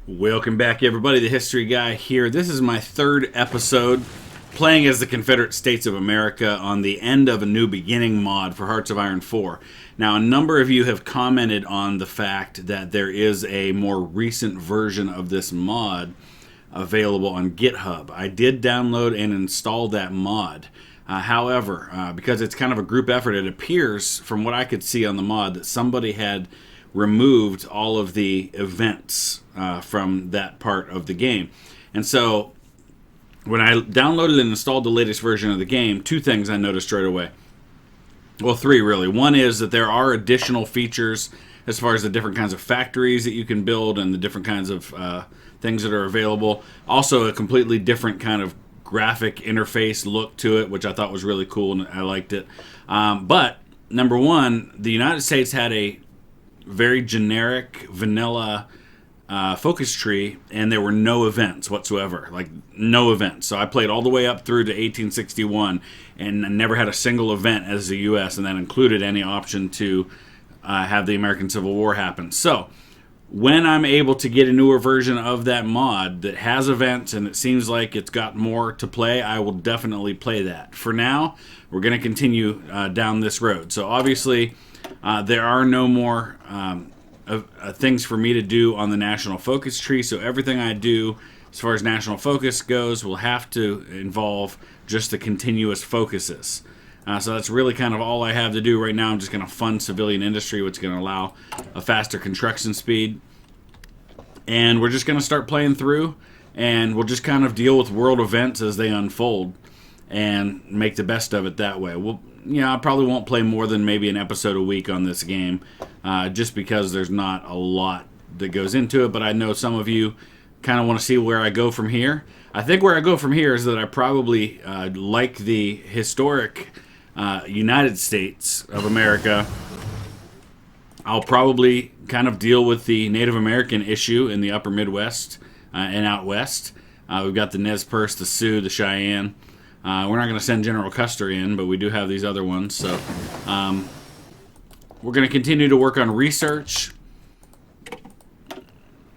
Welcome back, everybody. The History Guy here. This is my third episode playing as the Confederate States of America on the End of a New Beginning mod for Hearts of Iron 4. Now, a number of you have commented on the fact that there is a more recent version of this mod available on GitHub. I did download and install that mod. However, because it's kind of a group effort, it appears, from what I could see on the mod, that somebody had removed all of the events from that part of the game. And so when I downloaded and installed the latest version of the game, two things I noticed right away. Well, three really. One is that there are additional features as far as the different kinds of factories that you can build and the different kinds of things that are available. Also a completely different kind of graphic interface look to it, which I thought was really cool and I liked it. But number one, the United States had a very generic vanilla focus tree, and there were no events whatsoever, like no events. So I played all the way up through to 1861 and never had a single event as the U.S., and that included any option to have the American Civil War happen. So when I'm able to get a newer version of that mod that has events and it seems like it's got more to play, I will definitely play that. For now, we're going to continue down this road. So obviously there are no more things for me to do on the national focus tree, so everything I do as far as national focus goes will have to involve just the continuous focuses. So that's really kind of all I have to do right now. I'm just going to fund civilian industry, which is going to allow a faster construction speed. And we're just going to start playing through, and we'll just kind of deal with world events as they unfold and make the best of it that way. I probably won't play more than maybe an episode a week on this game, just because there's not a lot that goes into it, but I know some of you kind of want to see where I go from here. I think where I go from here is that I probably, like the historic United States of America, I'll probably kind of deal with the Native American issue in the upper Midwest and out west. We've got the Nez Perce, the Sioux, the Cheyenne. We're not going to send General Custer in, but we do have these other ones. So we're going to continue to work on research.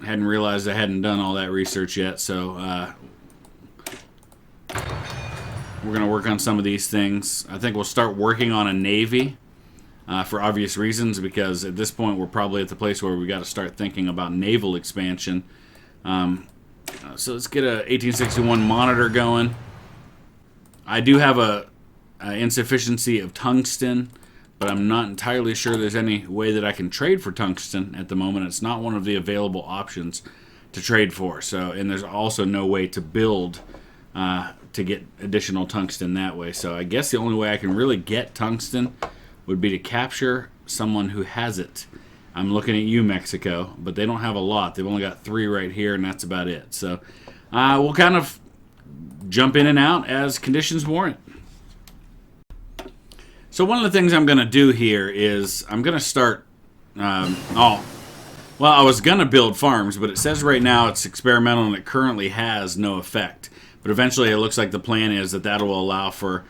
I hadn't realized I hadn't done all that research yet, so we're going to work on some of these things. I think we'll start working on a navy for obvious reasons, because at this point we're probably at the place where we got to start thinking about naval expansion. So let's get a 1861 monitor going. I do have a insufficiency of tungsten, but I'm not entirely sure there's any way that I can trade for tungsten at the moment. It's not one of the available options to trade for. So, and there's also no way to build to get additional tungsten that way. So I guess the only way I can really get tungsten would be to capture someone who has it. I'm looking at you, Mexico, but they don't have a lot. They've only got 3 right here, and that's about it. So we'll kind of jump in and out as conditions warrant. So one of the things I'm going to do here is I'm going to start, I was going to build farms, but it says right now it's experimental and it currently has no effect. But eventually it looks like the plan is that will allow for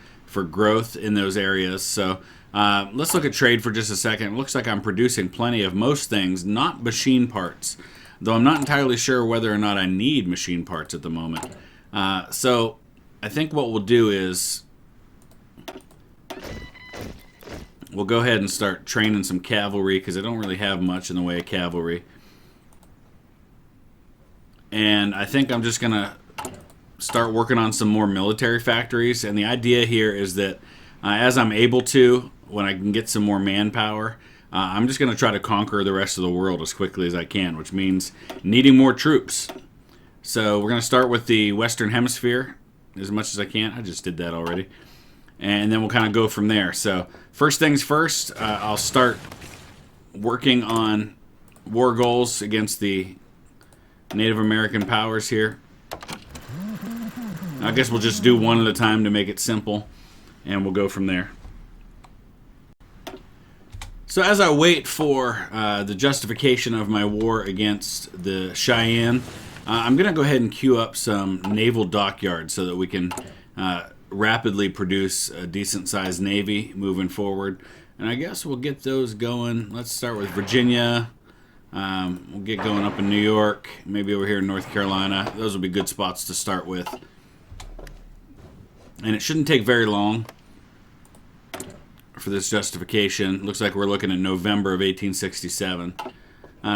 growth in those areas. So let's look at trade for just a second. It looks like I'm producing plenty of most things, not machine parts, though I'm not entirely sure whether or not I need machine parts at the moment. So I think what we'll do is we'll go ahead and start training some cavalry, because I don't really have much in the way of cavalry. And I think I'm just going to start working on some more military factories. And the idea here is that as I'm able to, when I can get some more manpower, I'm just going to try to conquer the rest of the world as quickly as I can, which means needing more troops. So we're going to start with the Western Hemisphere as much as I can. I just did that already. And then we'll kind of go from there. So first things first, I'll start working on war goals against the Native American powers here. I guess we'll just do one at a time to make it simple, and we'll go from there. So as I wait for the justification of my war against the Cheyenne, I'm going to go ahead and queue up some naval dockyards so that we can rapidly produce a decent-sized navy moving forward. And I guess we'll get those going. Let's start with Virginia. We'll get going up in New York, maybe over here in North Carolina. Those will be good spots to start with. And it shouldn't take very long for this justification. Looks like we're looking at November of 1867.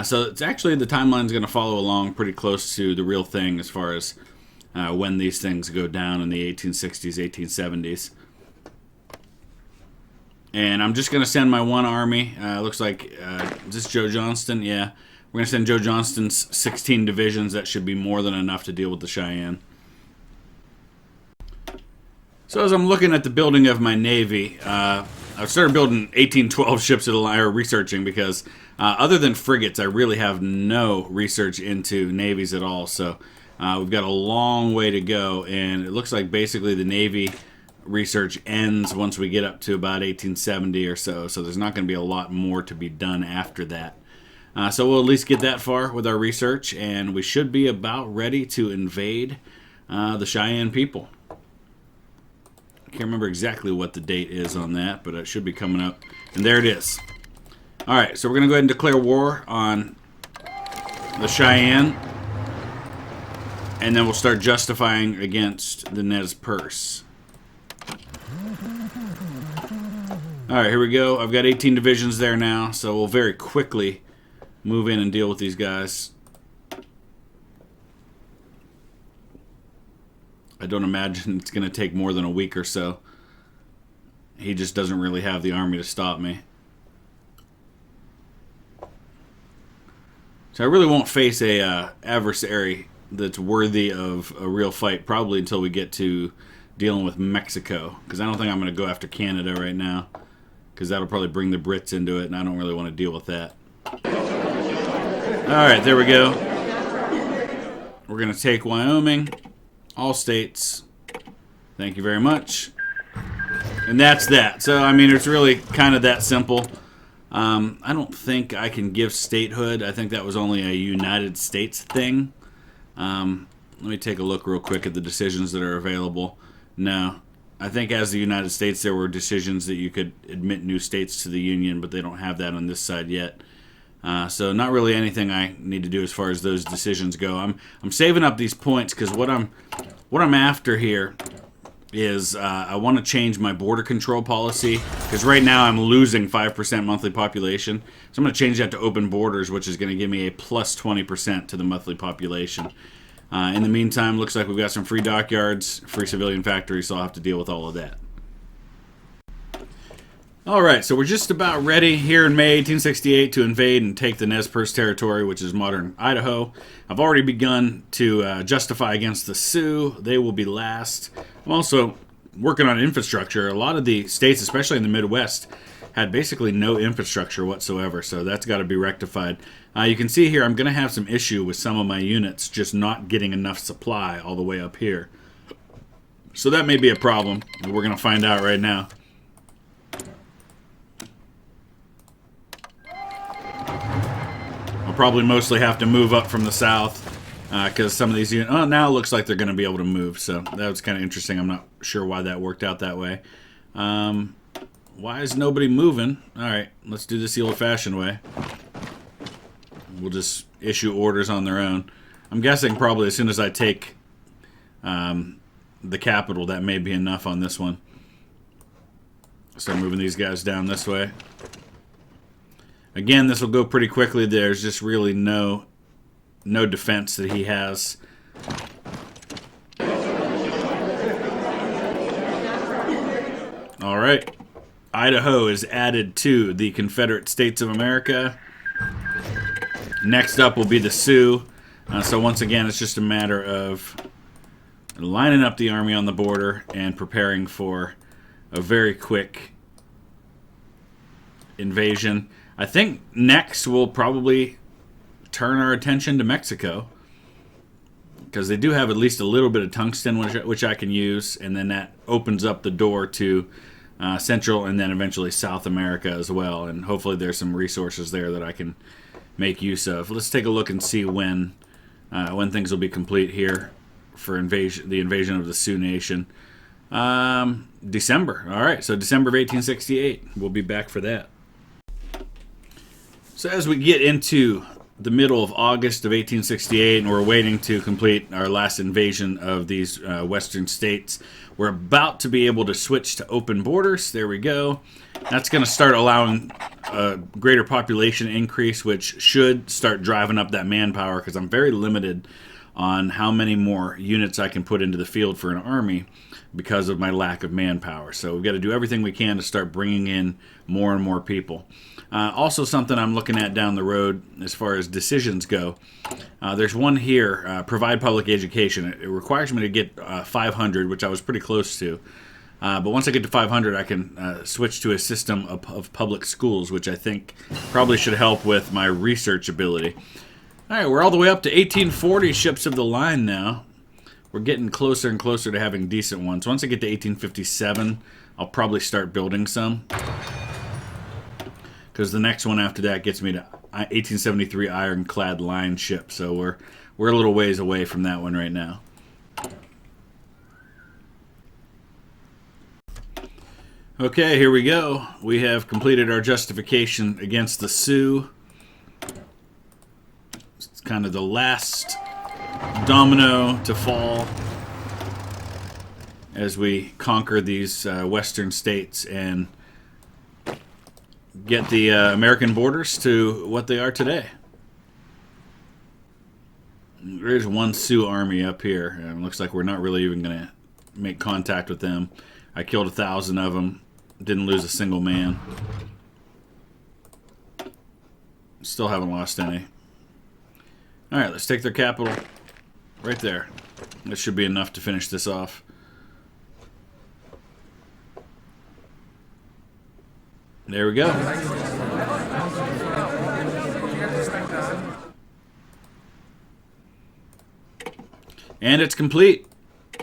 So it's actually, the timeline's going to follow along pretty close to the real thing as far as when these things go down in the 1860s, 1870s. And I'm just going to send my one army. Looks like, is this Joe Johnston? Yeah. We're going to send Joe Johnston's 16 divisions. That should be more than enough to deal with the Cheyenne. So as I'm looking at the building of my Navy, I've started building 1812 ships or researching, because other than frigates, I really have no research into navies at all. So we've got a long way to go, and it looks like basically the Navy research ends once we get up to about 1870 or so. So there's not going to be a lot more to be done after that. So we'll at least get that far with our research, and we should be about ready to invade the Cheyenne people. I can't remember exactly what the date is on that, but it should be coming up. And there it is. All right, so we're going to go ahead and declare war on the Cheyenne, and then we'll start justifying against the Nez Perce. All right, here we go. I've got 18 divisions there now, so we'll very quickly move in and deal with these guys. I don't imagine it's going to take more than a week or so. He just doesn't really have the army to stop me. So I really won't face a adversary that's worthy of a real fight, probably until we get to dealing with Mexico, because I don't think I'm going to go after Canada right now, because that'll probably bring the Brits into it, and I don't really want to deal with that. Alright, there we go. We're going to take Wyoming, all states. Thank you very much. And that's that. So, I mean, it's really kind of that simple. I don't think I can give statehood. I think that was only a United States thing. Let me take a look real quick at the decisions that are available. No. I think as the United States, there were decisions that you could admit new states to the Union, but they don't have that on this side yet. So not really anything I need to do as far as those decisions go. I'm saving up these points because what I'm after here is I want to change my border control policy, because right now I'm losing 5% monthly population. So I'm going to change that to open borders, which is going to give me a plus 20% to the monthly population. In the meantime, looks like we've got some free dockyards, free civilian factories, so I'll have to deal with all of that. Alright, so we're just about ready here in May 1868 to invade and take the Nez Perce territory, which is modern Idaho. I've already begun to justify against the Sioux. They will be last. I'm also working on infrastructure. A lot of the states, especially in the Midwest, had basically no infrastructure whatsoever, so that's got to be rectified. You can see here I'm going to have some issue with some of my units just not getting enough supply all the way up here. So that may be a problem. We're going to find out right now. I'll probably mostly have to move up from the south because some of these units... Oh, now it looks like they're going to be able to move, so that was kind of interesting. I'm not sure why that worked out that way. Why is nobody moving? Alright, let's do this the old-fashioned way. We'll just issue orders on their own. I'm guessing probably as soon as I take the capital, that may be enough on this one. Start moving these guys down this way. Again, this will go pretty quickly. There's just really no defense that he has. Alright. Idaho is added to the Confederate States of America. Next up will be the Sioux. So once again, it's just a matter of lining up the army on the border and preparing for a very quick invasion. I think next we'll probably turn our attention to Mexico, because they do have at least a little bit of tungsten which I can use, and then that opens up the door to Central and then eventually South America as well, and hopefully there's some resources there that I can make use of. Let's take a look and see when things will be complete here for the invasion of the Sioux Nation. December. All right, so December of 1868. We'll be back for that. So as we get into the middle of August of 1868, and we're waiting to complete our last invasion of these western states, we're about to be able to switch to open borders. There we go. That's going to start allowing a greater population increase, which should start driving up that manpower, because I'm very limited on how many more units I can put into the field for an army because of my lack of manpower. So we've got to do everything we can to start bringing in more and more people. Also something I'm looking at down the road as far as decisions go. There's one here, provide public education. It requires me to get 500, which I was pretty close to. But once I get to 500, I can switch to a system of public schools, which I think probably should help with my research ability. All right, we're all the way up to 1840 ships of the line now. We're getting closer and closer to having decent ones. Once I get to 1857, I'll probably start building some, because the next one after that gets me to 1873 ironclad line ship. So we're a little ways away from that one right now. Okay, here we go. We have completed our justification against the Sioux. It's kind of the last domino to fall as we conquer these western states and get the American borders to what they are today. There's one Sioux army up here, and it looks like we're not really even going to make contact with them. I killed 1,000 of them, didn't lose a single man. Still haven't lost any. Alright, let's take their capital. Right there. That should be enough to finish this off. There we go. And it's complete.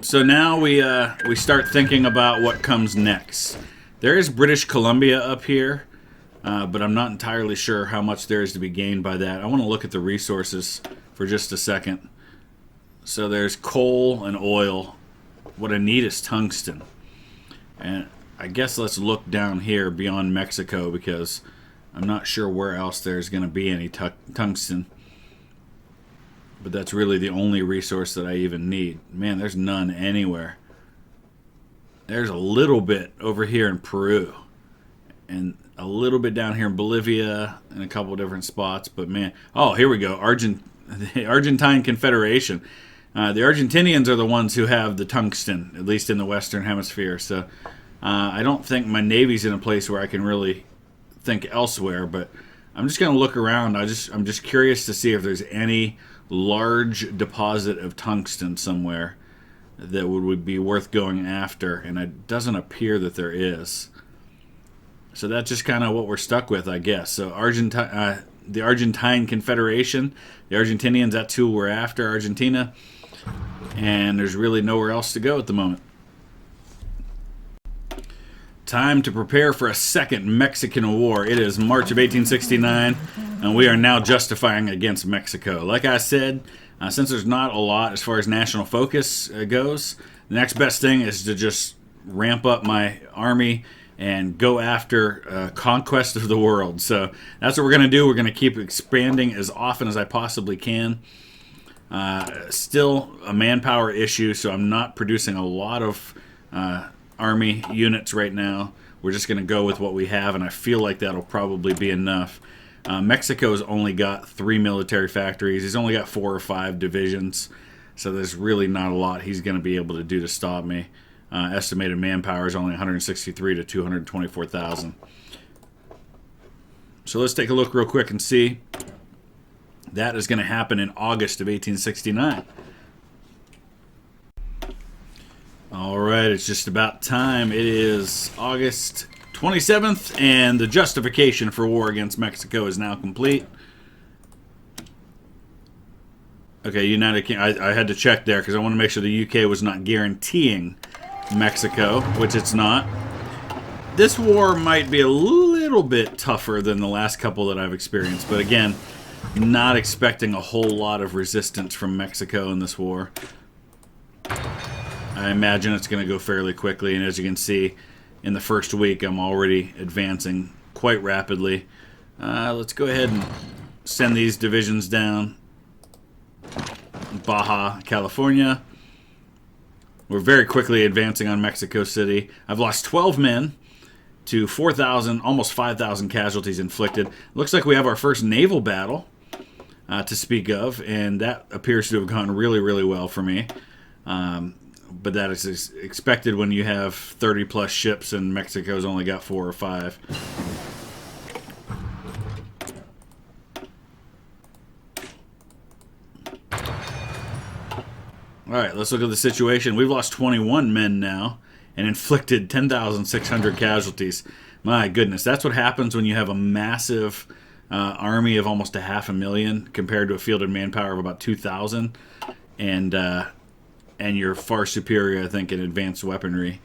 So now we start thinking about what comes next. There is British Columbia up here, but I'm not entirely sure how much there is to be gained by that. I want to look at the resources for just a second. So there's coal and oil. What I need is tungsten. And I guess let's look down here beyond Mexico, because I'm not sure where else there's going to be any tungsten. But that's really the only resource that I even need. Man, there's none anywhere. There's a little bit over here in Peru, and a little bit down here in Bolivia, and a couple of different spots. But man, oh, here we go. The Argentine Confederation. The Argentinians are the ones who have the tungsten, at least in the Western Hemisphere. So I don't think my Navy's in a place where I can really think elsewhere. But I'm just going to look around. I'm just curious to see if there's any large deposit of tungsten somewhere that would be worth going after, and it doesn't appear that there is. So that's just kind of what we're stuck with, I guess. So the Argentine Confederation, the Argentinians, that's who we're after, Argentina, and there's really nowhere else to go at the moment. Time to prepare for a second Mexican War. It is March of 1869, and we are now justifying against Mexico. Like I said, since there's not a lot as far as national focus goes, the next best thing is to just ramp up my army and go after conquest of the world. So that's what we're going to do. We're going to keep expanding as often as I possibly can. Still a manpower issue, so I'm not producing a lot of army units right now. We're just going to go with what we have, and I feel like that'll probably be enough. Mexico's only got 3 military factories. He's only got 4 or 5 divisions, so there's really not a lot he's going to be able to do to stop me. Estimated manpower is only 163 to 224,000. So let's take a look real quick and see. That is going to happen in August of 1869. All right, it's just about time. It is August 27th, and the justification for war against Mexico is now complete. Okay, United Kingdom. I had to check there because I want to make sure the UK was not guaranteeing Mexico, which it's not. This war might be a little bit tougher than the last couple that I've experienced, but again, not expecting a whole lot of resistance from Mexico in this war. I imagine it's going to go fairly quickly, and as you can see, in the first week, I'm already advancing quite rapidly. Let's go ahead and send these divisions down. Baja, California. We're very quickly advancing on Mexico City. I've lost 12 men to 4,000, almost 5,000 casualties inflicted. Looks like we have our first naval battle to speak of, and that appears to have gone really, really well for me. But that is expected when you have 30 plus ships and Mexico's only got 4 or 5. Alright, let's look at the situation. We've lost 21 men now and inflicted 10,600 casualties. My goodness, that's what happens when you have a massive army of almost 500,000 compared to a fielded manpower of about 2,000. And you're far superior, I think, in advanced weaponry.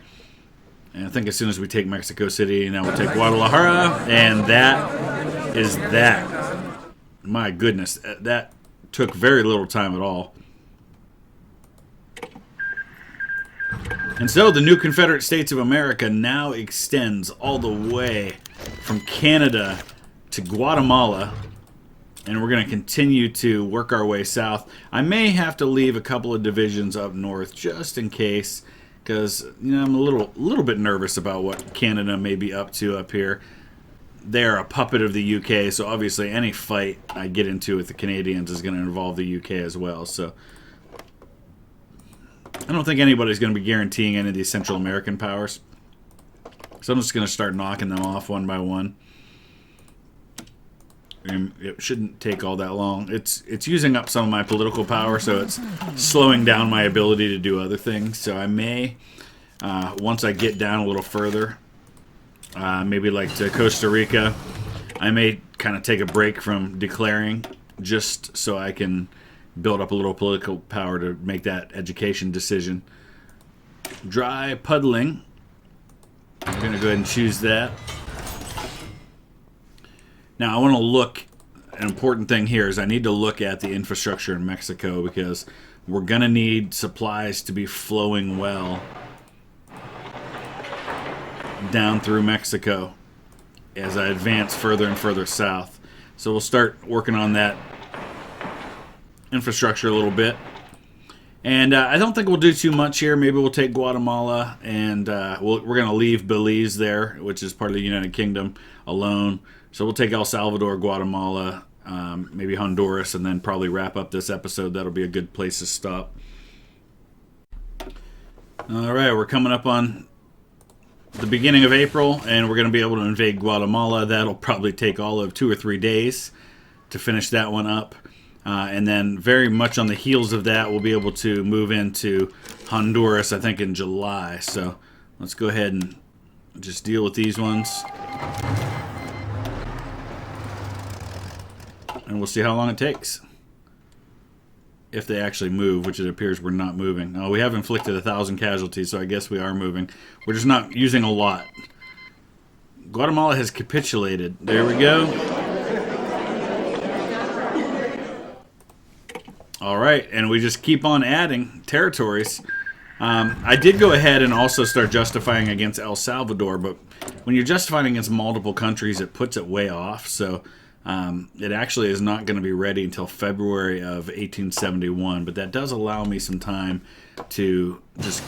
And I think as soon as we take Mexico City, now we'll take Guadalajara, and that is that. My goodness, that took very little time at all. And so the new Confederate States of America now extends all the way from Canada to Guatemala. And we're going to continue to work our way south. I may have to leave a couple of divisions up north just in case, because I'm a little bit nervous about what Canada may be up to up here. They're a puppet of the UK, so obviously any fight I get into with the Canadians is going to involve the UK as well. So I don't think anybody's going to be guaranteeing any of these Central American powers. So I'm just going to start knocking them off one by one. It shouldn't take all that long. It's using up some of my political power, so it's slowing down my ability to do other things. So I may, once I get down a little further, maybe like to Costa Rica, I may kind of take a break from declaring just so I can build up a little political power to make that education decision. Dry puddling. I'm going to go ahead and choose that. Now, I want to look, an important thing here is I need to look at the infrastructure in Mexico because we're going to need supplies to be flowing well down through Mexico as I advance further and further south. So we'll start working on that infrastructure a little bit. And I don't think we'll do too much here. Maybe we'll take Guatemala and we're going to leave Belize there, which is part of the United Kingdom, alone. So we'll take El Salvador, Guatemala, maybe Honduras, and then probably wrap up this episode. That'll be a good place to stop. All right, we're coming up on the beginning of April, and we're going to be able to invade Guatemala. That'll probably take all of 2 or 3 days to finish that one up. And then very much on the heels of that, we'll be able to move into Honduras, I think, in July. So let's go ahead and just deal with these ones. And we'll see how long it takes. If they actually move, which it appears we're not moving. Oh, we have inflicted 1,000 casualties, so I guess we are moving. We're just not using a lot. Guatemala has capitulated. There we go. All right, and we just keep on adding territories. I did go ahead and also start justifying against El Salvador, but when you're justifying against multiple countries, it puts it way off. So it actually is not going to be ready until February of 1871, but that does allow me some time to just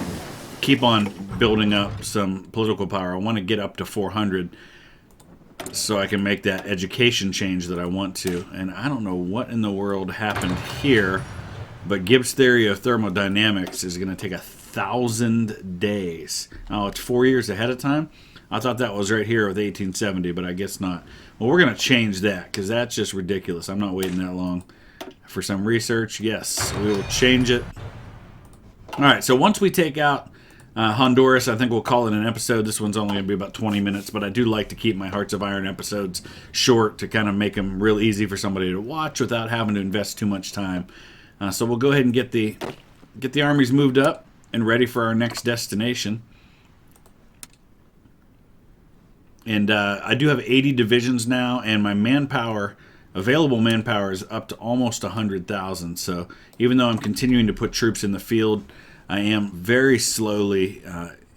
keep on building up some political power. I want to get up to 400 so I can make that education change that I want to. And I don't know what in the world happened here, but Gibbs' theory of thermodynamics is going to take 1,000 days. Oh, it's 4 years ahead of time? I thought that was right here with 1870, but I guess not. Well, we're going to change that because that's just ridiculous. I'm not waiting that long for some research. Yes, we will change it. All right, so once we take out Honduras, I think we'll call it an episode. This one's only going to be about 20 minutes, but I do like to keep my Hearts of Iron episodes short to kind of make them real easy for somebody to watch without having to invest too much time. So we'll go ahead and get the armies moved up and ready for our next destination. And I do have 80 divisions now, and my manpower, available manpower, is up to almost 100,000. So even though I'm continuing to put troops in the field, I am very slowly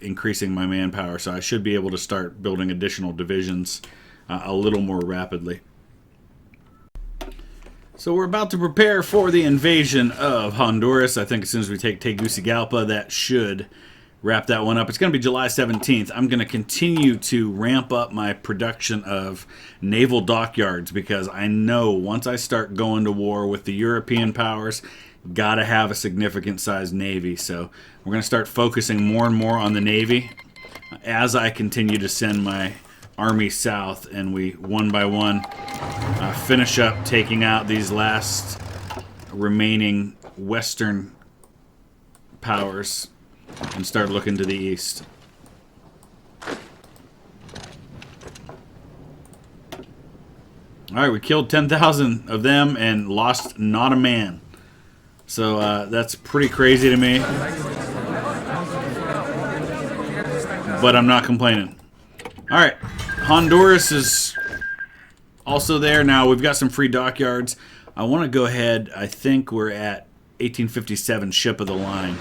increasing my manpower, so I should be able to start building additional divisions a little more rapidly. So we're about to prepare for the invasion of Honduras. I think as soon as we take Tegucigalpa, that should wrap that one up. It's going to be July 17th. I'm going to continue to ramp up my production of naval dockyards because I know once I start going to war with the European powers, got to have a significant sized navy. So we're going to start focusing more and more on the navy as I continue to send my army south, and we one by one finish up taking out these last remaining western powers and start looking to the east. Alright, we killed 10,000 of them and lost not a man. So that's pretty crazy to me. But I'm not complaining. Alright, Honduras is also there. Now we've got some free dockyards. I want to go ahead, I think we're at 1857 ship of the line.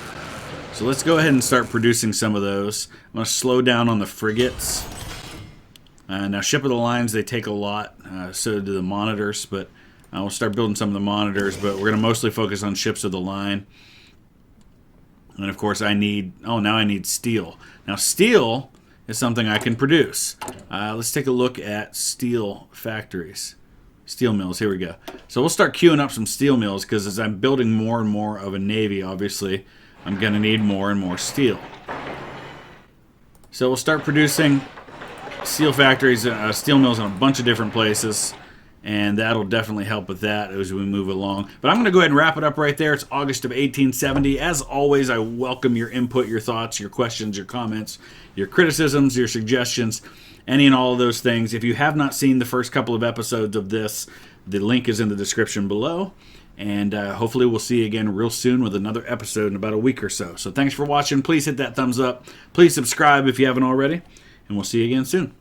So let's go ahead and start producing some of those. I'm going to slow down on the frigates. Now ship of the lines, they take a lot, so do the monitors, but we'll start building some of the monitors, but we're going to mostly focus on ships of the line. And of course I need, now I need steel. Now steel is something I can produce. Let's take a look at steel factories. Steel mills, here we go. So we'll start queuing up some steel mills because as I'm building more and more of a navy, obviously, I'm going to need more and more steel. So we'll start producing steel factories, steel mills in a bunch of different places, and that'll definitely help with that as we move along. But I'm going to go ahead and wrap it up right there. It's August of 1870. As always, I welcome your input, your thoughts, your questions, your comments, your criticisms, your suggestions, any and all of those things. If you have not seen the first couple of episodes of this, the link is in the description below. And hopefully we'll see you again real soon with another episode in about a week or so. So thanks for watching. Please hit that thumbs up. Please subscribe if you haven't already. And we'll see you again soon.